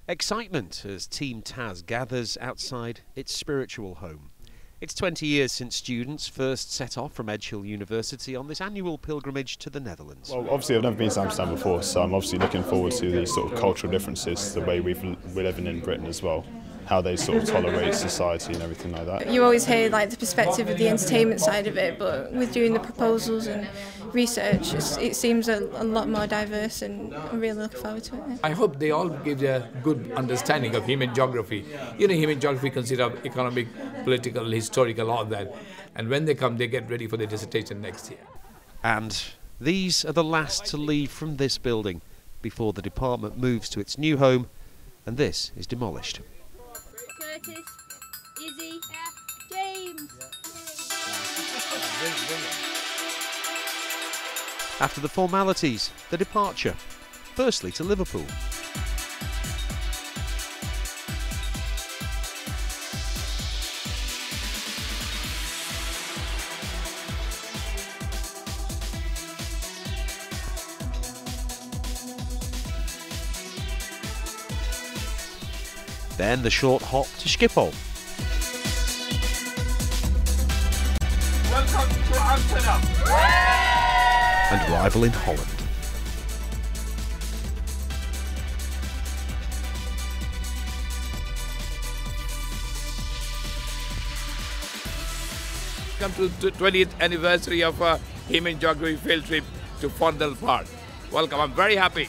Excitement as Team Tas gathers outside its spiritual home. It's 20 years since students first set off from Edge Hill University on this annual pilgrimage to the Netherlands. Well, obviously I've never been to Amsterdam before, so I'm obviously looking forward to these sort of cultural differences, the way we're living in Britain as well, how they sort of tolerate society and everything like that. You always hear like the perspective of the entertainment side of it, but with doing the proposals and research, it seems a lot more diverse, and I'm really looking forward to it. I hope they all give a good understanding of human geography. You know, human geography consists of economic, political, historical, all that. And when they come, they get ready for their dissertation next year. And these are the last to leave from this building before the department moves to its new home, and this is demolished. Curtis, Izzy, James. After the formalities, the departure. Firstly to Liverpool. Then the short hop to Schiphol. Welcome to Amsterdam. And arrival in Holland. Come to the 20th anniversary of a human geography field trip to Fondel Park. Welcome, I'm very happy.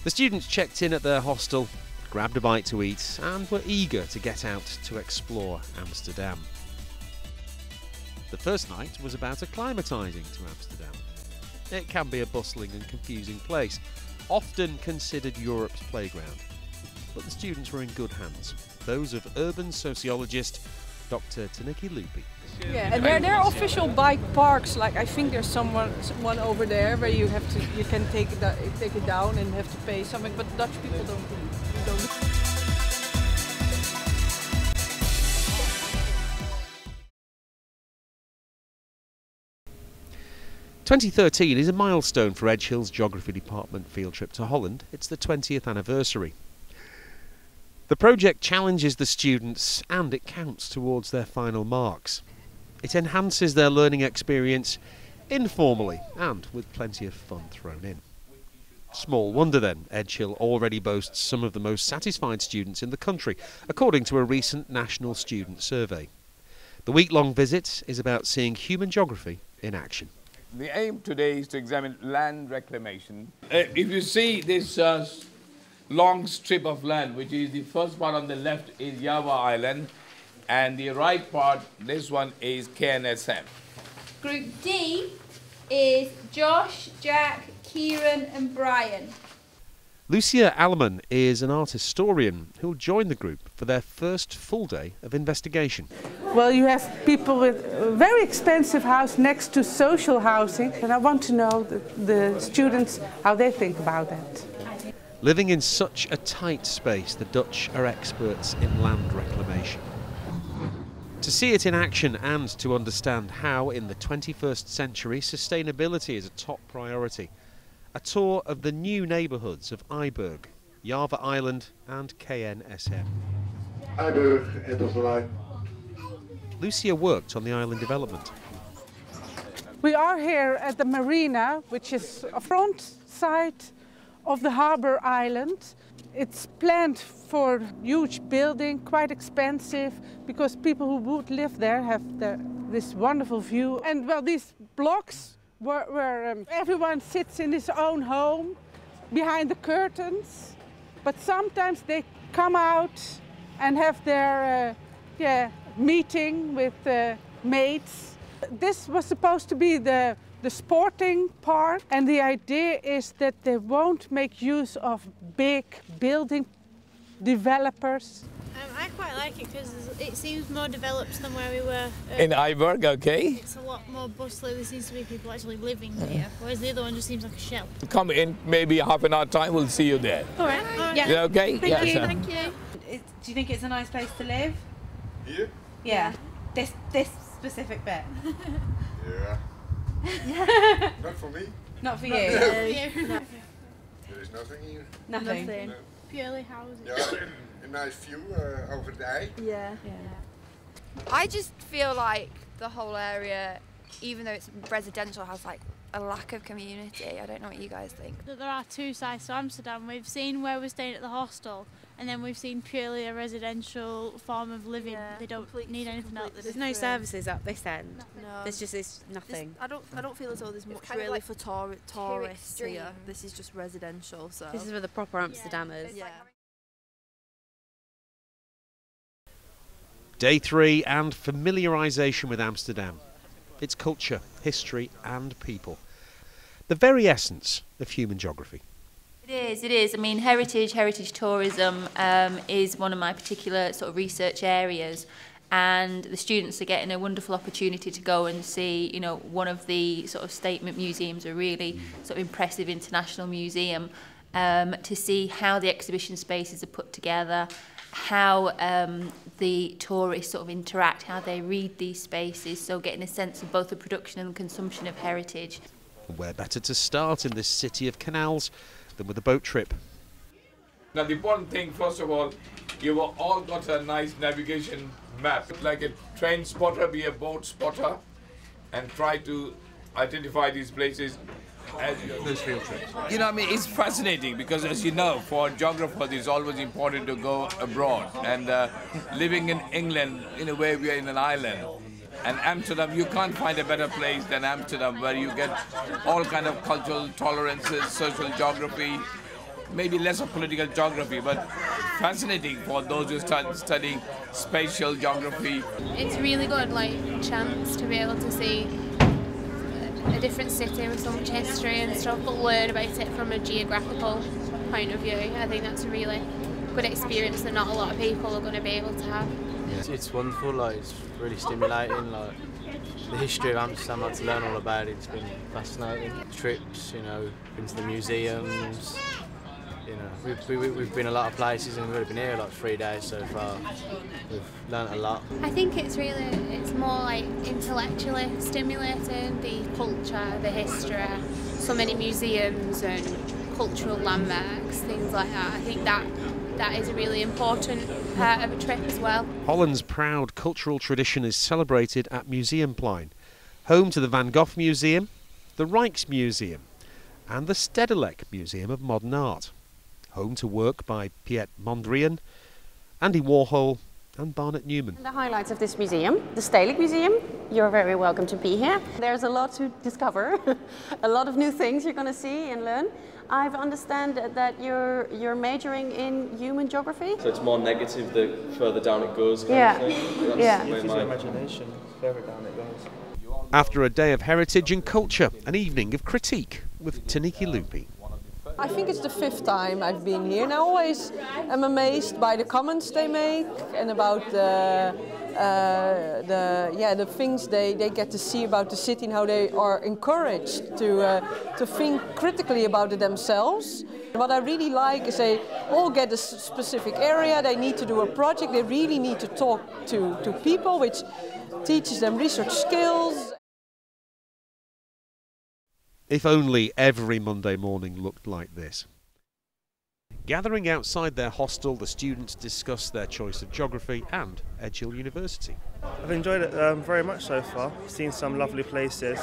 The students checked in at their hostel, grabbed a bite to eat, and were eager to get out to explore Amsterdam. The first night was about acclimatising to Amsterdam. It can be a bustling and confusing place, often considered Europe's playground. But the students were in good hands, those of urban sociologist Dr Tasleem Shakur. Yeah, and there are official bike parks. Like I think there's one over there where you can take it down and have to pay something. But Dutch people don't. 2013 is a milestone for Edge Hill's Geography Department field trip to Holland. It's the 20th anniversary. The project challenges the students and it counts towards their final marks. It enhances their learning experience informally and with plenty of fun thrown in. Small wonder then, Edge Hill already boasts some of the most satisfied students in the country, according to a recent national student survey. The week-long visit is about seeing human geography in action. The aim today is to examine land reclamation. If you see this long strip of land, which is the first part on the left is Java Island, and the right part, this one is KNSM. Group D is Josh, Jack, Kieran and Brian. Lucia Alleman is an art historian who will join the group for their first full day of investigation. Well, you have people with a very expensive house next to social housing, and I want to know the students how they think about that. Living in such a tight space, the Dutch are experts in land reclamation. To see it in action and to understand how in the 21st century sustainability is a top priority, a tour of the new neighbourhoods of Eiburg, Java Island and KNSM. Eiburg, Etterslei. Lucia worked on the island development. We are here at the marina, which is a front side of the harbour island. It's planned for huge building, quite expensive, because people who would live there have this wonderful view. And well, these blocks where everyone sits in his own home behind the curtains, but sometimes they come out and have their meeting with mates. This was supposed to be the sporting part, and the idea is that they won't make use of big building developers. I quite like it because it seems more developed than where we were. In Eiburg, okay. It's a lot more bustling. There seems to be people actually living here, whereas the other one just seems like a shell. Come in maybe half an hour time, we'll see you there. All right. Yeah. Is that okay? Thank you. Sir. Thank you. Do you think it's a nice place to live? Here? Yeah. This specific bit? Yeah. Not for me. Not for you? There is nothing here. Nothing. No. Purely houses. Yeah, a nice view over the eye. Yeah. I just feel like the whole area, even though it's residential, has like a lack of community. I don't know what you guys think. There are two sides to Amsterdam. We've seen where we're staying at the hostel, and then we've seen purely a residential form of living. They don't need anything else. There's no services up this end. No. There's just nothing. I don't feel as though there's much kind of really like for tourists here. This is just residential. So This is for the proper Amsterdammers. yeah. Day 3 and familiarisation with Amsterdam. Its culture, history and people. The very essence of human geography. It is. I mean, heritage tourism is one of my particular sort of research areas, and the students are getting a wonderful opportunity to go and see, you know, one of the sort of statement museums, a really sort of impressive international museum, to see how the exhibition spaces are put together, how the tourists sort of interact, how they read these spaces, so getting a sense of both the production and consumption of heritage. Where better to start in this city of canals than with a boat trip? Now the important thing, first of all, you've all got a nice navigation map. Like a train spotter, be a boat spotter, and try to identify these places as those field trips. You know, I mean, it's fascinating because, as you know, for geographers, it's always important to go abroad. And living in England, in a way, we are in an island. And Amsterdam, you can't find a better place than Amsterdam, where you get all kind of cultural tolerances, social geography, maybe less of political geography, but fascinating for those who start studying spatial geography. It's a really good chance to be able to see a different city with so much history and stuff, but learn about it from a geographical point of view. I think that's a really good experience that not a lot of people are going to be able to have. It's wonderful, it's really stimulating, the history of Amsterdam, to learn all about it, it's been fascinating. Trips, been to the museums, we've been a lot of places and we've only been here 3 days so far. We've learnt a lot. I think it's more intellectually stimulating, the culture, the history, so many museums and cultural landmarks, things like that. I think that is a really important part of a trip as well. Holland's proud cultural tradition is celebrated at Museumplein, home to the Van Gogh Museum, the Rijksmuseum and the Stedelijk Museum of Modern Art, home to work by Piet Mondrian, Andy Warhol and Barnett Newman. The highlights of this museum, the Stedelijk Museum, you're very welcome to be here. There's a lot to discover, a lot of new things you're going to see and learn. I understand that you're majoring in human geography. So it's more negative the further down it goes. Yeah. That's the way my imagination, further down it goes. After a day of heritage and culture, an evening of critique with Taniki Lupi. I think it's the 5th time I've been here, and I always am amazed by the comments they make and about the things they get to see about the city and how they are encouraged to think critically about it themselves. What I really like is they all get a specific area, they need to do a project, they really need to talk to people, which teaches them research skills. If only every Monday morning looked like this. Gathering outside their hostel, the students discuss their choice of geography and Edge Hill University. I've enjoyed it very much so far. Seen some lovely places,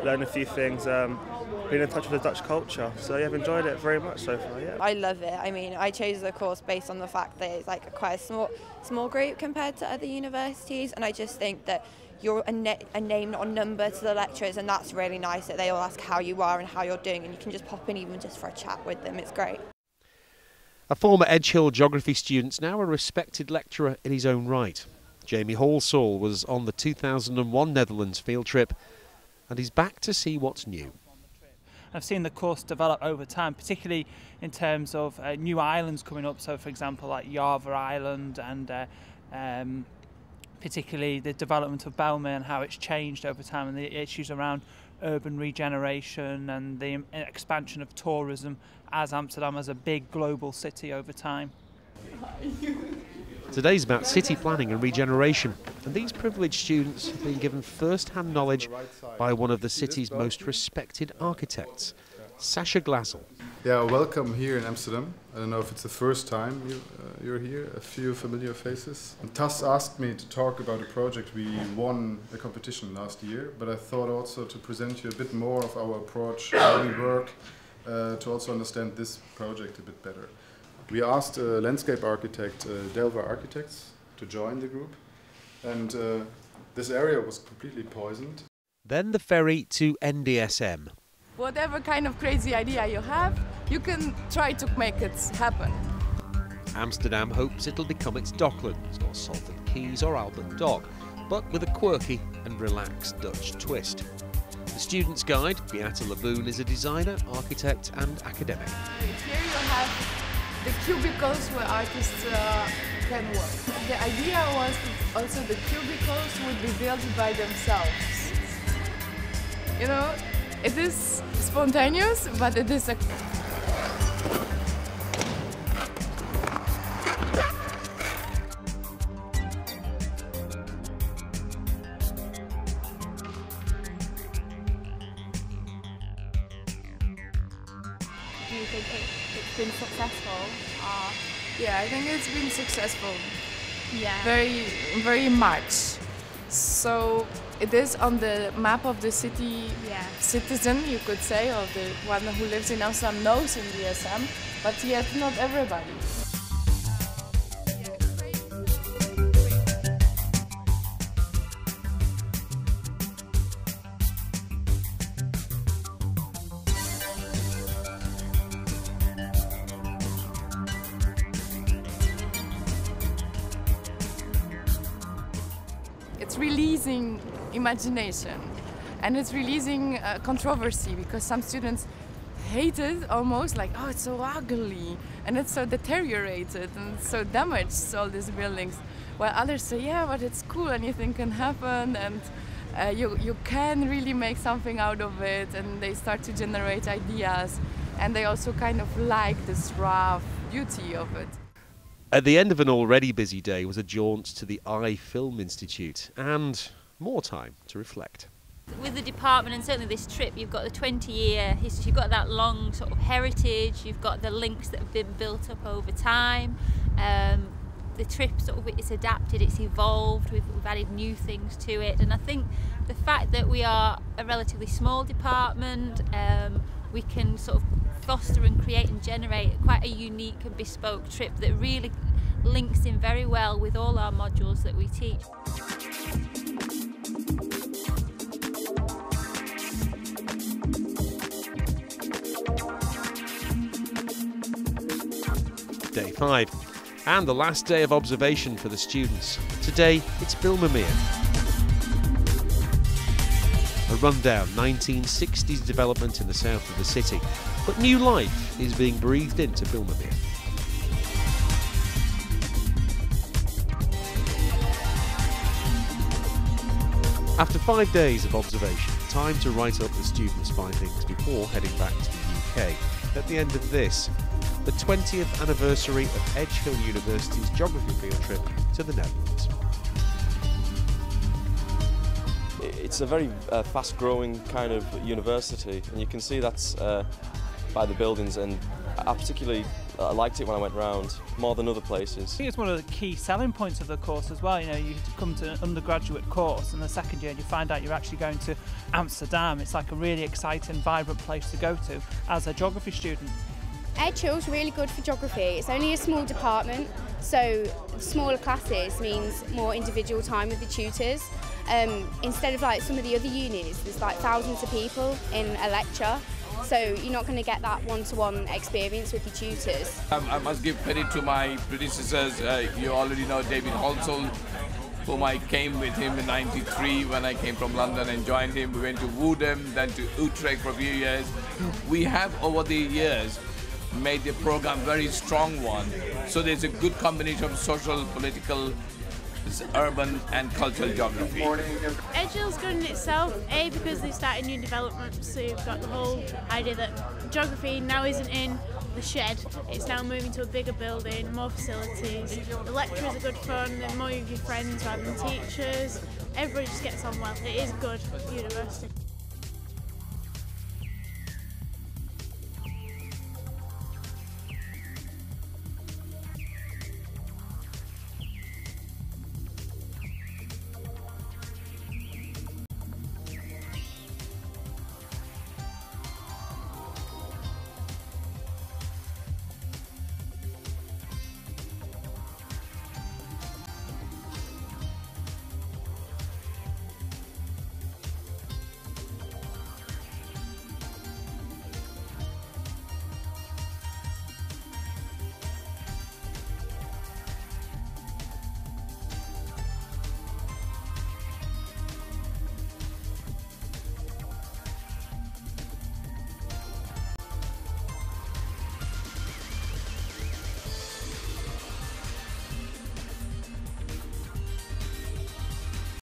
learned a few things, been in touch with the Dutch culture. So yeah, I've enjoyed it very much so far, yeah. I love it. I mean, I chose the course based on the fact that it's quite a small group compared to other universities, and I just think that you're a name, not a number to the lecturers, and that's really nice that they all ask how you are and how you're doing, and you can just pop in even just for a chat with them. It's great. A former Edge Hill geography student, now a respected lecturer in his own right. Jamie Halsall was on the 2001 Netherlands field trip, and he's back to see what's new. I've seen the course develop over time, particularly in terms of new islands coming up. So, for example, like Java Island, and particularly the development of Belmer and how it's changed over time, and the issues around urban regeneration and the expansion of tourism as Amsterdam as a big global city over time. Today's about city planning and regeneration, and these privileged students have been given first-hand knowledge by one of the city's most respected architects, Sasha Glazel. Yeah, welcome here in Amsterdam. I don't know if it's the first time you're here, a few familiar faces. And Tas asked me to talk about a project. We won the competition last year, but I thought also to present you a bit more of our approach, how we work, to also understand this project a bit better. We asked landscape architect Delver Architects to join the group, and this area was completely poisoned. Then the ferry to NDSM. Whatever kind of crazy idea you have, you can try to make it happen. Amsterdam hopes it'll become its Docklands, or Salford Quays or Albert Dock, but with a quirky and relaxed Dutch twist. The student's guide, Beata Laboon, is a designer, architect and academic. Here you have the cubicles where artists can work. The idea was that also the cubicles would be built by themselves. You know, it is spontaneous, but it is a... Do you think it's been successful? Yeah, I think it's been successful. Yeah. Very much. So it is on the map of the city citizen, you could say, or the one who lives in Amsterdam knows NDSM, but yet not everybody. It's releasing imagination, and it's releasing controversy, because some students hate it almost, like, oh, it's so ugly and it's so deteriorated and it's so damaged, all these buildings, while others say, yeah, but it's cool, anything can happen, and you can really make something out of it, and they start to generate ideas, and they also kind of like this rough beauty of it. At the end of an already busy day was a jaunt to the I Film Institute and more time to reflect. With the department and certainly this trip, you've got the 20-year history, you've got that long sort of heritage, you've got the links that have been built up over time. The trip sort of, it's adapted, it's evolved, we've added new things to it, and I think the fact that we are a relatively small department, we can sort of foster and create and generate quite a unique and bespoke trip that really links in very well with all our modules that we teach. Day 5, and the last day of observation for the students. Today it's Bijlmermeer. A rundown 1960s development in the south of the city, but new life is being breathed into Bijlmermeer. After 5 days of observation, time to write up the students' findings before heading back to the UK. At the end of this, the 20th anniversary of Edge Hill University's geography field trip to the Netherlands. It's a very fast-growing kind of university, and you can see that's by the buildings, and I particularly liked it when I went round, more than other places. I think it's one of the key selling points of the course as well. You know, you come to an undergraduate course and the second year and you find out you're actually going to Amsterdam. It's like a really exciting, vibrant place to go to as a geography student. Edge Hill's really good for geography. It's only a small department, so smaller classes means more individual time with the tutors. Instead of like some of the other unis, there's like thousands of people in a lecture, so you're not going to get that one-to-one experience with your tutors. I must give credit to my predecessors. You already know David Halsall, whom I came with him in '93 when I came from London and joined him. We went to Woodham, then to Utrecht for a few years. We have over the years made the program very strong one. So there's a good combination of social, political, urban and cultural geography. Edge Hill's good in itself, A, because they started new developments, so you've got the whole idea that geography now isn't in the shed, it's now moving to a bigger building, more facilities. The lecturers are good fun, they're more of your friends rather than teachers. Everybody just gets on well. It is good university.